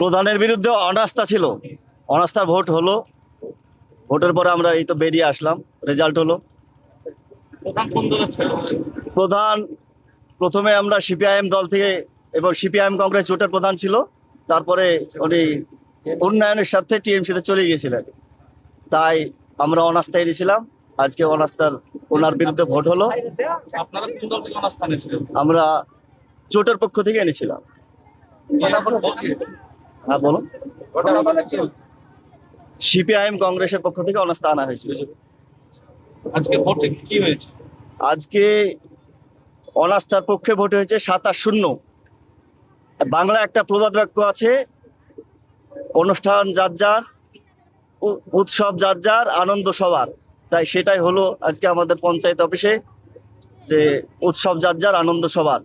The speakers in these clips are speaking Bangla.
প্রধানের বিরুদ্ধে অনাস্থা ছিল, অনাস্থার ভোট হলো। ভোটের পরে আমরা এই তো বেরিয়ে আসলাম, রেজাল্ট হলো। প্রধান কোন দলের ছিল? প্রধান প্রথমে আমরা সিপিআইএম দল থেকে এবং সিপিআইএম কংগ্রেস জোটের প্রধান ছিল, তারপরে উনি উন্নয়নের স্বার্থে টিএমসিতে চলে গিয়েছিলেন, তাই আমরা অনাস্থা এনেছিলাম। আজকে অনাস্থার ওনার বিরুদ্ধে ভোট হলো। আপনারা কোন দল থেকে অনাস্থা নিয়েছিলেন? আমরা জোটের পক্ষ থেকে এনেছিলাম। হ্যাঁ বলুন। সিপিআইএম কংগ্রেসের পক্ষ থেকে অনাস্থা আনা হয়েছিল। আজকে ভোটে কি হয়েছে? আজকে অনাস্থার পক্ষে ভোট হয়েছে 27-0। বাংলা একটা প্রবাদ বাক্য আছে, অনুষ্ঠান যার যার, উৎসব যার যার, আনন্দ সবার। তাই সেটাই হলো আজকে আমাদের পঞ্চায়েত অফিসে, যে উৎসব যার যার, আনন্দ সবার।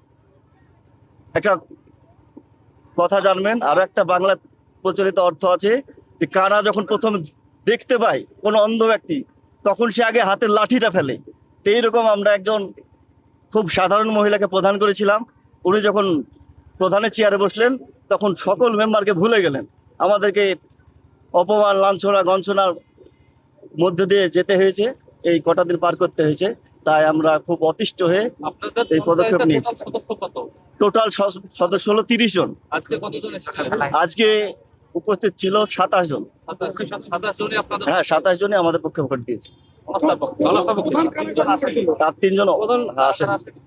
একটা কথা জানবেন, আরো একটা বাংলা প্রচলিত অর্থ আছে যে কানা যখন প্রথম দেখতে পায় কোনো অন্ধ ব্যক্তি, তখন সে আগে হাতের লাঠিটা ফেলে। তো এইরকম আমরা একজন খুব সাধারণ মহিলাকে প্রধান করেছিলাম। উনি যখন প্রধানের চেয়ারে বসলেন, তখন সকল মেম্বারকে ভুলে গেলেন। আমাদেরকে অপমান, লাঞ্ছনা, গঞ্ছনার মধ্যে দিয়ে যেতে হয়েছে, এই কটা দিন পার করতে হয়েছে। তাই আমরা খুব অতিষ্ঠ হয়ে আপনাদের এই পদক্ষেপ পঞ্চায়েতের নিয়েছি। টোটাল সদস্য কত? টোটাল সদস্য হলো 30 জন। আজকে কতজন এসেছিলেন? আজকে উপস্থিত ছিল 27 জন। 27 জনই আপনাদের হ্যাঁ, 27 জনই আমাদের পক্ষে ভোট দিয়েছে। অনাস্থার পক্ষে। অনাস্থার পক্ষে তিনজন আসেনি। তার 3 জন প্রধান আসেন আসেনি।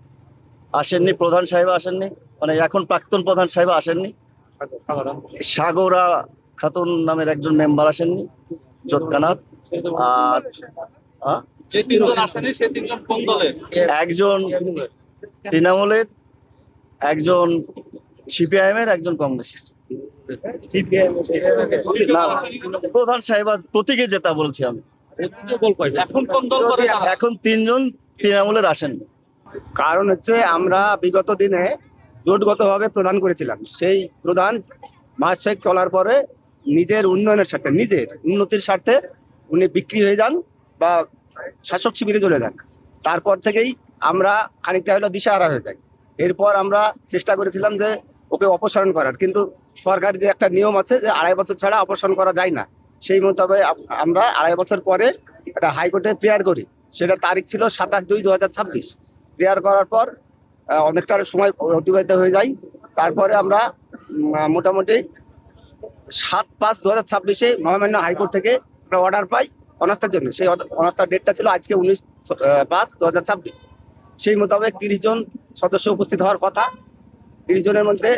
আসেননি। প্রধান সাহেব আসেননি, মানে এখন প্রাক্তন প্রধান সাহেব আসেননি। সাধারণ। সাগরা খাতুন নামের একজন মেম্বার আসেননি চটকানার। আর যে তিনজন আসেনি সে তিনজন কোন দলের? একজন তৃণমূলের, একজন সিপিআইএম এর, একজন কংগ্রেস। না, প্রধান সাহেব প্রতীকে যেটা বলছি আমি। এখন কোন দল করে তারা? এখন 3 জন তৃণমূলের আসেননি। কারণ হচ্ছে আমরা বিগত দিনে জোটগতভাবে প্রদান করেছিলাম। সেই প্রদান মাস 6 চলার পরে নিজের উন্নয়নের স্বার্থে, নিজের উন্নতির স্বার্থে উনি বিক্রি হয়ে যান বা শাসক শিবিরে চলে যান। তারপর থেকেই আমরা খানিকটা হলো দিশাহারা হয়ে যাই। এরপর আমরা চেষ্টা করেছিলাম যে ওকে অপসারণ করার, কিন্তু সরকার যে একটা নিয়ম আছে যে 2.5 বছর ছাড়া অপসারণ করা যায় না, সেই মোতাবেক আমরা 2.5 বছর পরে একটা হাইকোর্টে প্রেয়ার করি। সেটা তারিখ ছিল 27/2/2026। প্রেয়ার করার পর অনেকটা সময় অতিবাহিত হয়ে যায়। তারপরে আমরা মোটামুটি 7/5/2026 মহামান্য হাইকোর্ট থেকে আমরা অর্ডার পাই অনাস্থার জন্য। সেই অনাস্থার ডেটটা ছিল আজকে 19/5/2026। সেই মোতাবেক 30 জন সদস্য উপস্থিত হওয়ার কথা। 30 জনের মধ্যে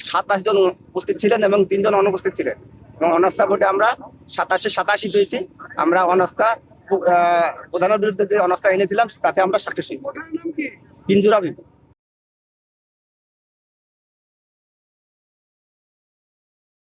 27 জন উপস্থিত ছিলেন এবং 3 জন অনুপস্থিত ছিলেন। এবং অনাস্থা ভোটে আমরা 87 পেয়েছি। আমরা অনাস্থা প্রধানের বিরুদ্ধে যে অনাস্থা এনেছিলাম তাতে আমরা সাকসেস হয়েছি। পিঞ্জুরা বিপি।